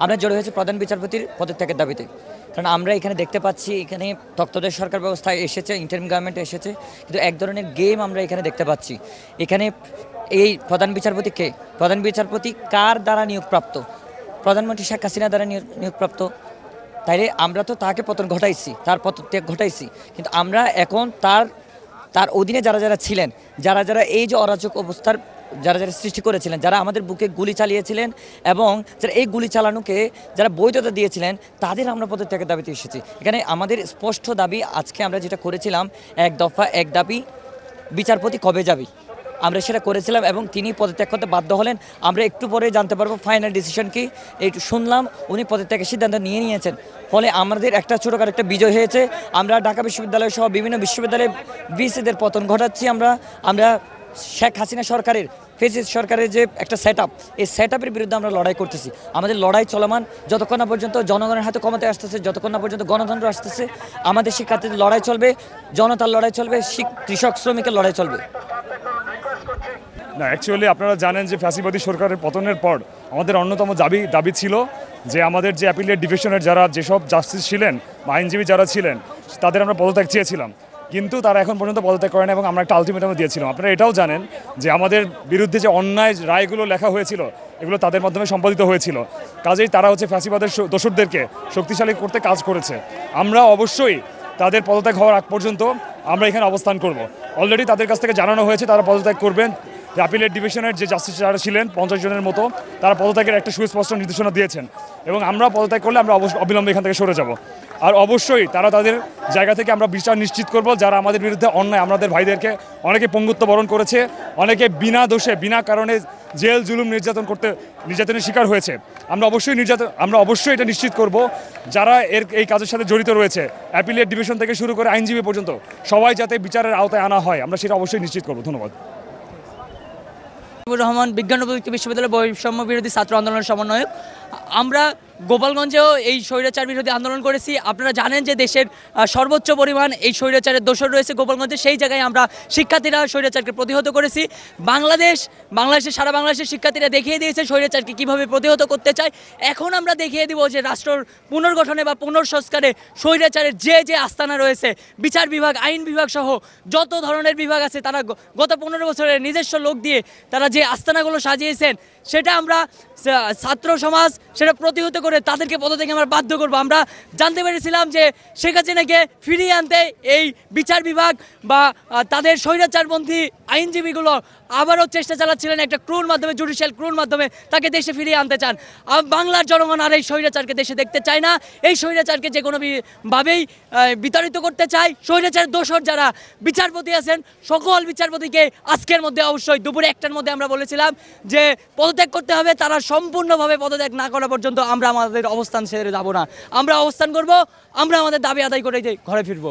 আমরা জড়ো হয়েছি প্রধান বিচারপতির পদত্যাগের দাবিতে। কারণ আমরা এখানে দেখতে পাচ্ছি এখানে তত্ত্বাবধায়ক সরকার ব্যবস্থায় এসেছে, ইন্টারিম গভর্নমেন্ট এসেছে, কিন্তু এক ধরনের গেম আমরা এখানে দেখতে পাচ্ছি। এখানে এই প্রধান বিচারপতি কে? প্রধান বিচারপতি কার দ্বারা নিয়োগপ্রাপ্ত? প্রধানমন্ত্রী শেখ হাসিনা দ্বারা নিয়োগপ্রাপ্ত। তাইলে আমরা তো তাকে পতন ঘটাইছি, তার পদত্যাগ ঘটাইছি, কিন্তু আমরা এখন তার অধীনে যারা যারা ছিলেন, যারা যারা এই যে অরাজক অবস্থার যারা যারা সৃষ্টি করেছিলেন, যারা আমাদের বুকে গুলি চালিয়েছিলেন এবং যারা এই গুলি চালানোকে যারা বৈধতা দিয়েছিলেন, তাদের আমরা পদত্যাগের দাবিতে এসেছি। এখানে আমাদের স্পষ্ট দাবি, আজকে আমরা যেটা করেছিলাম, এক দফা এক দাবি, বিচারপতি কবে যাবি, আমরা সেটা করেছিলাম এবং তিনি পদত্যাগ করতে বাধ্য হলেন। আমরা একটু পরে জানতে পারবো ফাইনাল ডিসিশন কি। এই শুনলাম উনি পদত্যাগের সিদ্ধান্ত নিয়েছেন, ফলে আমাদের একটা ছোটোখাটো একটা বিজয় হয়েছে। আমরা ঢাকা বিশ্ববিদ্যালয় সহ বিভিন্ন বিশ্ববিদ্যালয়ে ভিসিদের পতন ঘটাচ্ছি। আমরা শেখ হাসিনা সরকারের, ফেসিস্ট সরকারের যে একটা সেট আপ, এই সেট আপের বিরুদ্ধে আমরা লড়াই করতেছি। আমাদের লড়াই চলমান যতক্ষণ না পর্যন্ত জনগণের হাতে ক্ষমতা আসতেছে, যতক্ষণ না পর্যন্ত গণতন্ত্র আসতেছে, আমাদের শিক্ষার্থীদের লড়াই চলবে, জনতার লড়াই চলবে, কৃষক শ্রমিকের লড়াই চলবে। না, অ্যাকচুয়ালি আপনারা জানেন যে ফ্যাসিবাদী সরকারের পতনের পর আমাদের অন্যতম দাবি ছিল যে আমাদের যে অ্যাপিলেট ডিভিশনের যেসব জাস্টিস ছিলেন বা আইনজীবী যারা ছিলেন, তাদের আমরা পদত্যাগ চেয়েছিলাম, কিন্তু তারা এখন পর্যন্ত পদত্যাগ করেন এবং আমরা একটা আলটিমেটাম দিয়েছিলাম। আপনারা এটাও জানেন যে আমাদের বিরুদ্ধে যে অন্যায় রায়গুলো লেখা হয়েছিল, এগুলো তাদের মাধ্যমে সম্পাদিত হয়েছিল। কাজেই তারা ফ্যাসিবাদের দোসরদেরকে শক্তিশালী করতে কাজ করেছে। আমরা অবশ্যই তাদের পদত্যাগ হওয়ার আগ পর্যন্ত আমরা এখানে অবস্থান করব। অলরেডি তাদের কাছ থেকে জানানো হয়েছে তারা পদত্যাগ করবেন। অ্যাপিলেট ডিভিশনের যে জাস্টিস যারা ছিলেন 50 জনের মতো, তারা পদত্যাগের একটা সুস্পষ্ট নির্দেশনা দিয়েছেন এবং আমরা পদত্যাগ করলে আমরা অবিলম্বে এখান থেকে সরে যাব। আর অবশ্যই তারা তাদের জায়গা থেকে আমরা বিচার নিশ্চিত করব। যারা আমাদের বিরুদ্ধে অন্যায়, আমাদের ভাইদেরকে অনেকে পঙ্গুত্ব বরণ করেছে, অনেকে বিনা দোষে বিনা কারণে জেল জুলুম নির্যাতনের শিকার হয়েছে, আমরা অবশ্যই এটা নিশ্চিত করব যারা এই কাজের সাথে জড়িত রয়েছে, অ্যাপিলেট ডিভিশন থেকে শুরু করে আইনজীবী পর্যন্ত সবাই যাতে বিচারের আওতায় আনা হয়, আমরা সেটা অবশ্যই নিশ্চিত করব। ধন্যবাদ। রহমান, বিজ্ঞান ও প্রযুক্তি বিশ্ববিদ্যালয় বৈষম্য বিরোধী ছাত্র আন্দোলনের সমন্বয়ক। আমরা গোপালগঞ্জেও এই স্বৈরাচার বিরোধী আন্দোলন করেছি। আপনারা জানেন যে দেশের সর্বোচ্চ পরিমাণ এই স্বৈরাচারের দোষর রয়েছে গোপালগঞ্জে। সেই জায়গায় আমরা শিক্ষার্থীরা স্বৈরাচারকে প্রতিহত করেছি। বাংলাদেশের সারা বাংলাদেশের শিক্ষার্থীরা দেখিয়ে দিয়েছে স্বৈরাচারকে কীভাবে প্রতিহত করতে চায়। এখন আমরা দেখিয়ে দিব যে রাষ্ট্রের পুনর্গঠনে বা পুনর্সংস্কারে স্বৈরাচারের যে আস্তানা রয়েছে, বিচার বিভাগ, আইন বিভাগ সহ যত ধরনের বিভাগ আছে, তারা গত 15 বছরের নিজস্ব লোক দিয়ে তারা যে আস্তানাগুলো সাজিয়েছেন, সেটা আমরা ছাত্র সমাজ সেটা প্রতিহত করে তাদেরকে পদত্যাগে আমরা বাধ্য করব। আমরা জানতে পেরেছিলাম যে শেখ হাসিনাকে ফিরিয়ে আনতে এই বিচার বিভাগ বা তাদের স্বৈরাচারপন্থী আইনজীবীগুলো আবারও চেষ্টা চালাচ্ছিলেন একটা ক্রুর মাধ্যমে, জুডিশিয়াল ক্রুর মাধ্যমে তাকে দেশে ফিরিয়ে আনতে চান। বাংলার জনগণ আর এই স্বৈরাচারকে দেশে দেখতে চায় না। এই স্বৈরাচারকে যে কোনোভাবেই বিতাড়িত করতে চায়। স্বৈরাচারের দোষর যারা বিচারপতি আছেন, সকল বিচারপতিকে আজকের মধ্যে, অবশ্যই দুপুরে 1টার মধ্যে আমরা বলেছিলাম যে পদত্যাগ করতে হবে। তারা সম্পূর্ণভাবে পদত্যাগ না করা পর্যন্ত আমরা আমাদের অবস্থান ছেড়ে যাব না। আমরা অবস্থান করব, আমরা আমাদের দাবি আদায় করে ঘরে ফিরব।